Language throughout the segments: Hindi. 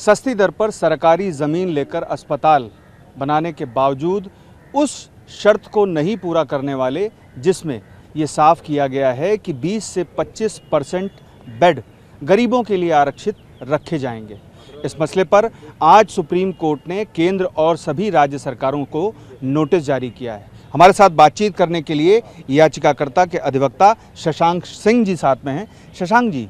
सस्ती दर पर सरकारी ज़मीन लेकर अस्पताल बनाने के बावजूद उस शर्त को नहीं पूरा करने वाले जिसमें ये साफ किया गया है कि 20 से 25% बेड गरीबों के लिए आरक्षित रखे जाएंगे। इस मसले पर आज सुप्रीम कोर्ट ने केंद्र और सभी राज्य सरकारों को नोटिस जारी किया है। हमारे साथ बातचीत करने के लिए याचिकाकर्ता के अधिवक्ता शशांक सिंह जी साथ में हैं। शशांक जी,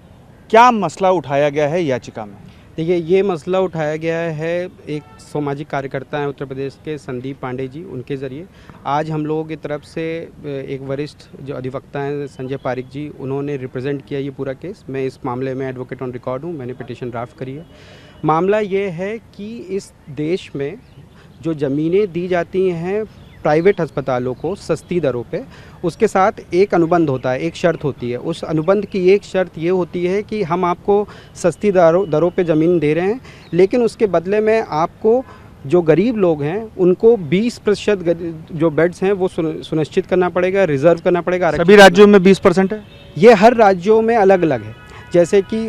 क्या मसला उठाया गया है याचिका में? देखिए, ये मसला उठाया गया है एक सामाजिक कार्यकर्ता हैं उत्तर प्रदेश के संदीप पांडे जी, उनके ज़रिए। आज हम लोगों की तरफ से एक वरिष्ठ जो अधिवक्ता हैं संजय पारिक जी, उन्होंने रिप्रेजेंट किया ये पूरा केस। मैं इस मामले में एडवोकेट ऑन रिकॉर्ड हूँ, मैंने पिटीशन ड्राफ्ट करी है। मामला ये है कि इस देश में जो ज़मीनें दी जाती हैं प्राइवेट अस्पतालों को सस्ती दरों पे, उसके साथ एक अनुबंध होता है, एक शर्त होती है। उस अनुबंध की एक शर्त ये होती है कि हम आपको सस्ती दरों पे ज़मीन दे रहे हैं, लेकिन उसके बदले में आपको जो गरीब लोग हैं उनको 20% जो बेड्स हैं वो सुनिश्चित करना पड़ेगा, रिजर्व करना पड़ेगा। सभी राज्यों में 20% है? ये हर राज्यों में अलग अलग है। जैसे कि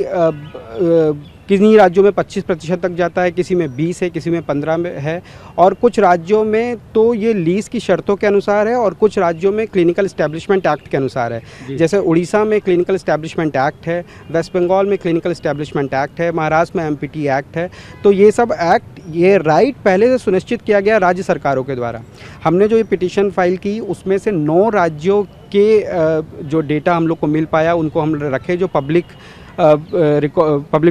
किन्हीं राज्यों में 25% तक जाता है, किसी में 20 है, किसी में 15 में है, और कुछ राज्यों में तो ये लीज़ की शर्तों के अनुसार है और कुछ राज्यों में क्लिनिकल एस्टैब्लिशमेंट एक्ट के अनुसार है। जैसे उड़ीसा में क्लिनिकल एस्टैब्लिशमेंट एक्ट है, वेस्ट बंगाल में क्लिनिकल एस्टैब्लिशमेंट एक्ट है, महाराष्ट्र में एमपीटी एक्ट है। तो ये सब एक्ट, ये राइट पहले से सुनिश्चित किया गया राज्य सरकारों के द्वारा। हमने जो ये पिटीशन फाइल की उसमें से 9 राज्यों के जो डेटा हम लोग को मिल पाया उनको हम रखे जो पब्लिक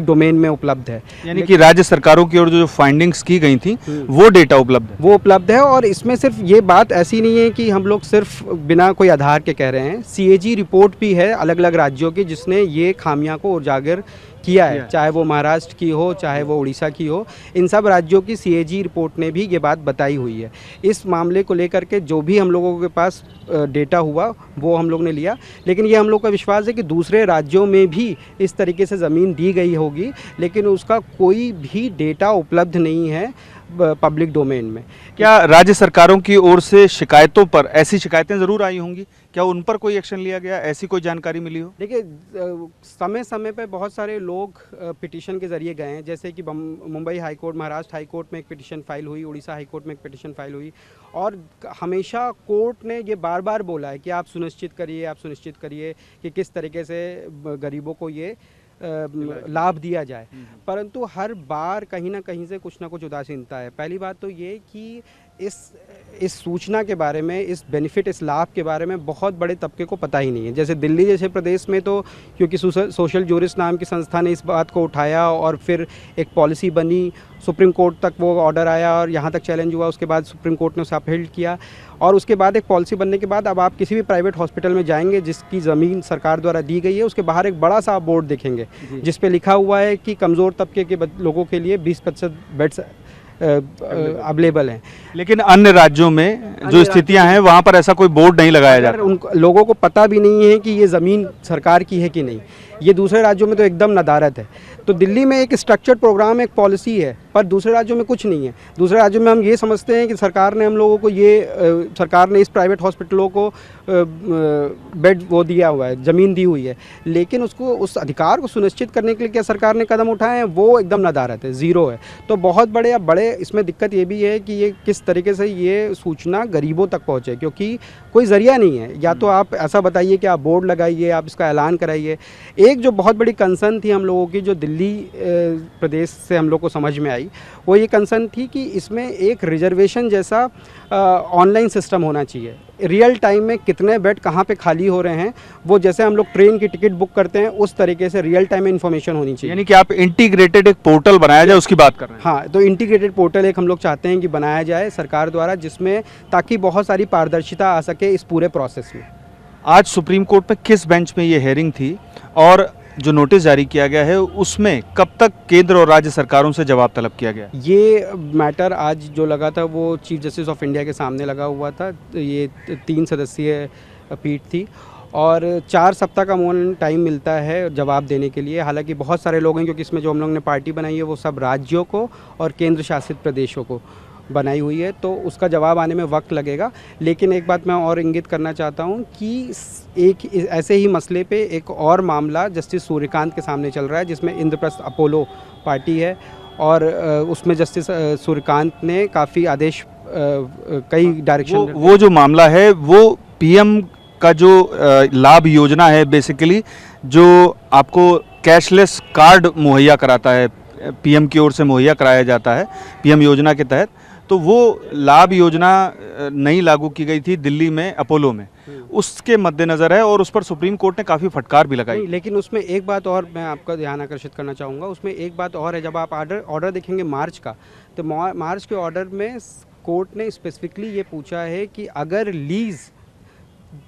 डोमेन में उपलब्ध है। यानी कि राज्य सरकारों की ओर जो फाइंडिंग्स की गई थी वो डेटा उपलब्ध है? वो उपलब्ध है। और इसमें सिर्फ ये बात ऐसी नहीं है कि हम लोग सिर्फ बिना कोई आधार के कह रहे हैं। सीएजी रिपोर्ट भी है अलग अलग राज्यों की जिसने ये खामियां को उजागर किया है, चाहे वो महाराष्ट्र की हो, चाहे वो उड़ीसा की हो। इन सब राज्यों की सीएजी रिपोर्ट ने भी ये बात बताई हुई है। इस मामले को लेकर के जो भी हम लोगों के पास डेटा हुआ वो हम लोग ने लिया, लेकिन ये हम लोग का विश्वास है कि दूसरे राज्यों में भी इस तरीके से ज़मीन दी गई होगी, लेकिन उसका कोई भी डेटा उपलब्ध नहीं है पब्लिक डोमेन में। क्या राज्य सरकारों की ओर से शिकायतों पर, ऐसी शिकायतें ज़रूर आई होंगी, क्या उन पर कोई एक्शन लिया गया, ऐसी कोई जानकारी मिली हो? देखिए, समय समय पे बहुत सारे लोग पिटीशन के ज़रिए गए हैं। जैसे कि Mumbai high court, Maharashtra high court में एक पिटीशन फाइल हुई, उड़ीसा हाई कोर्ट में एक पिटीशन फाइल हुई, और हमेशा कोर्ट ने ये बार बार बोला है कि आप सुनिश्चित करिए कि किस तरीके से गरीबों को ये लाभ दिया जाए। परंतु हर बार कहीं ना कहीं से कुछ ना कुछ उदासीनता है। पहली बात तो ये कि इस सूचना के बारे में, इस बेनिफिट, इस लाभ के बारे में बहुत बड़े तबके को पता ही नहीं है। जैसे दिल्ली जैसे प्रदेश में तो क्योंकि सोशल जूरिस्ट नाम की संस्था ने इस बात को उठाया और फिर एक पॉलिसी बनी, सुप्रीम कोर्ट तक वो ऑर्डर आया और यहाँ तक चैलेंज हुआ, उसके बाद सुप्रीम कोर्ट ने उसे अपहेल्ड किया, और उसके बाद एक पॉलिसी बनने के बाद अब आप किसी भी प्राइवेट हॉस्पिटल में जाएंगे जिसकी ज़मीन सरकार द्वारा दी गई है, उसके बाहर एक बड़ा सा बोर्ड देखेंगे जिस पे लिखा हुआ है कि कमज़ोर तबके के लोगों के लिए 20% बेड्स अवेलेबल हैं। लेकिन अन्य राज्यों में जो स्थितियां हैं वहां पर ऐसा कोई बोर्ड नहीं लगाया जा रहा। उन लोगों को पता भी नहीं है कि ये ज़मीन सरकार की है कि नहीं। ये दूसरे राज्यों में तो एकदम नदारत है। तो दिल्ली में एक स्ट्रक्चर्ड प्रोग्राम, एक पॉलिसी है, पर दूसरे राज्यों में कुछ नहीं है। दूसरे राज्यों में हम ये समझते हैं कि सरकार ने हम लोगों को सरकार ने इस प्राइवेट हॉस्पिटलों को बेड वो दिया हुआ है, ज़मीन दी हुई है, लेकिन उसको, उस अधिकार को सुनिश्चित करने के लिए क्या सरकार ने कदम उठाए हैं वो एकदम नदारत है, ज़ीरो है। तो बहुत बड़े इसमें दिक्कत ये भी है कि ये किस तरीके से ये सूचना गरीबों तक पहुँचे, क्योंकि कोई ज़रिया नहीं है। या तो आप ऐसा बताइए कि आप बोर्ड लगाइए, आप इसका ऐलान कराइए। एक जो बहुत बड़ी कंसर्न थी हम लोगों की, जो दिल्ली प्रदेश से हम लोग को समझ में आई, वो ये कंसर्न थी कि इसमें एक रिजर्वेशन जैसा ऑनलाइन सिस्टम होना चाहिए। रियल टाइम में कितने बेड कहाँ पे खाली हो रहे हैं, वो जैसे हम लोग ट्रेन की टिकट बुक करते हैं उस तरीके से रियल टाइम में इन्फॉर्मेशन होनी चाहिए। यानी कि आप इंटीग्रेटेड एक पोर्टल बनाया जाए, उसकी बात कर रहे हैं? हाँ, तो इंटीग्रेटेड पोर्टल एक हम लोग चाहते हैं कि बनाया जाए सरकार द्वारा, जिसमें ताकि बहुत सारी पारदर्शिता आ सके इस पूरे प्रोसेस में। आज सुप्रीम कोर्ट में किस बेंच में ये हेयरिंग थी, और जो नोटिस जारी किया गया है उसमें कब तक केंद्र और राज्य सरकारों से जवाब तलब किया गया? ये मैटर आज जो लगा था वो चीफ जस्टिस ऑफ इंडिया के सामने लगा हुआ था। ये 3 सदस्यीय पीठ थी और 4 सप्ताह का मौन टाइम मिलता है जवाब देने के लिए। हालांकि बहुत सारे लोग हैं, क्योंकि इसमें जो हम लोग ने पार्टी बनाई है वो सब राज्यों को और केंद्र शासित प्रदेशों को बनाई हुई है, तो उसका जवाब आने में वक्त लगेगा। लेकिन एक बात मैं और इंगित करना चाहता हूं कि एक ऐसे ही मसले पे एक और मामला जस्टिस सूर्यकांत के सामने चल रहा है, जिसमें इंद्रप्रस्थ अपोलो पार्टी है और उसमें जस्टिस सूर्यकांत ने काफ़ी आदेश कई डायरेक्शन वो जो मामला है वो पीएम का जो लाभ योजना है, बेसिकली जो आपको कैशलेस कार्ड मुहैया कराता है, पीएम की ओर से मुहैया कराया जाता है पीएम योजना के तहत, तो वो लाभ योजना नई लागू की गई थी दिल्ली में अपोलो में, उसके मद्देनज़र है और उस पर सुप्रीम कोर्ट ने काफ़ी फटकार भी लगाई। लेकिन उसमें एक बात और मैं आपका ध्यान आकर्षित करना चाहूँगा, उसमें एक बात और है। जब आप ऑर्डर देखेंगे मार्च का, तो मार्च के ऑर्डर में कोर्ट ने स्पेसिफिकली ये पूछा है कि अगर लीज़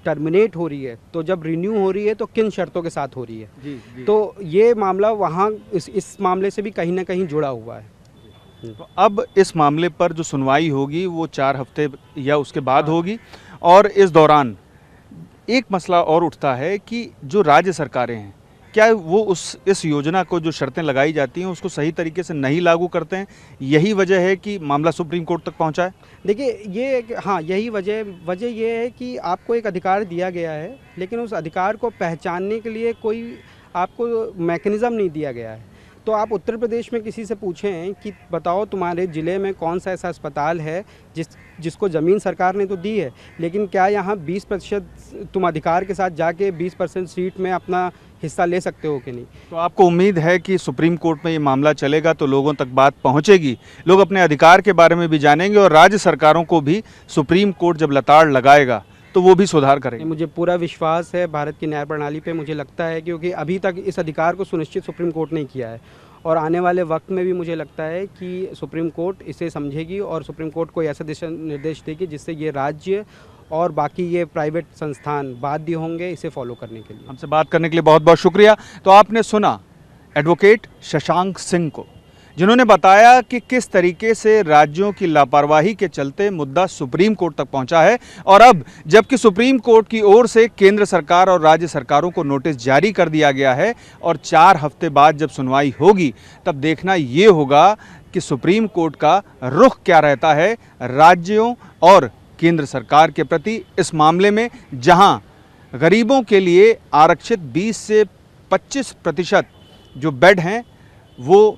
टर्मिनेट हो रही है तो जब रिन्यू हो रही है तो किन शर्तों के साथ हो रही है। जी। तो ये मामला वहाँ इस मामले से भी कहीं ना कहीं जुड़ा हुआ है। तो अब इस मामले पर जो सुनवाई होगी वो 4 हफ्ते या उसके बाद होगी, और इस दौरान एक मसला और उठता है कि जो राज्य सरकारें हैं, क्या वो इस योजना को जो शर्तें लगाई जाती हैं उसको सही तरीके से नहीं लागू करते हैं? यही वजह है कि मामला सुप्रीम कोर्ट तक पहुंचा है। देखिए यही वजह ये है कि आपको एक अधिकार दिया गया है, लेकिन उस अधिकार को पहचानने के लिए कोई आपको मैकेनिज़्म नहीं दिया गया है। तो आप उत्तर प्रदेश में किसी से पूछें कि बताओ तुम्हारे ज़िले में कौन सा ऐसा अस्पताल है जिसको ज़मीन सरकार ने तो दी है, लेकिन क्या यहाँ 20% तुम अधिकार के साथ जाके 20% सीट में अपना हिस्सा ले सकते हो कि नहीं। तो आपको उम्मीद है कि सुप्रीम कोर्ट में ये मामला चलेगा तो लोगों तक बात पहुंचेगी, लोग अपने अधिकार के बारे में भी जानेंगे, और राज्य सरकारों को भी सुप्रीम कोर्ट जब लताड़ लगाएगा तो वो भी सुधार करेंगे। मुझे पूरा विश्वास है भारत की न्याय प्रणाली पे। मुझे लगता है क्योंकि अभी तक इस अधिकार को सुनिश्चित सुप्रीम कोर्ट ने किया है, और आने वाले वक्त में भी मुझे लगता है कि सुप्रीम कोर्ट इसे समझेगी और सुप्रीम कोर्ट को ऐसा दिशा निर्देश देगी जिससे ये राज्य और बाकी ये प्राइवेट संस्थान बाध्य होंगे इसे फॉलो करने के लिए। हमसे बात करने के लिए बहुत बहुत शुक्रिया। तो आपने सुना एडवोकेट शशांक सिंह को, जिन्होंने बताया कि किस तरीके से राज्यों की लापरवाही के चलते मुद्दा सुप्रीम कोर्ट तक पहुंचा है, और अब जबकि सुप्रीम कोर्ट की ओर से केंद्र सरकार और राज्य सरकारों को नोटिस जारी कर दिया गया है, और 4 हफ्ते बाद जब सुनवाई होगी तब देखना ये होगा कि सुप्रीम कोर्ट का रुख क्या रहता है राज्यों और केंद्र सरकार के प्रति इस मामले में, जहां गरीबों के लिए आरक्षित 20 से 25% जो बेड हैं वो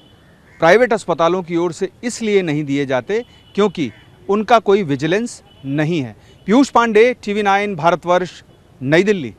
प्राइवेट अस्पतालों की ओर से इसलिए नहीं दिए जाते क्योंकि उनका कोई विजिलेंस नहीं है। पीयूष पांडे, TV9 भारतवर्ष, नई दिल्ली।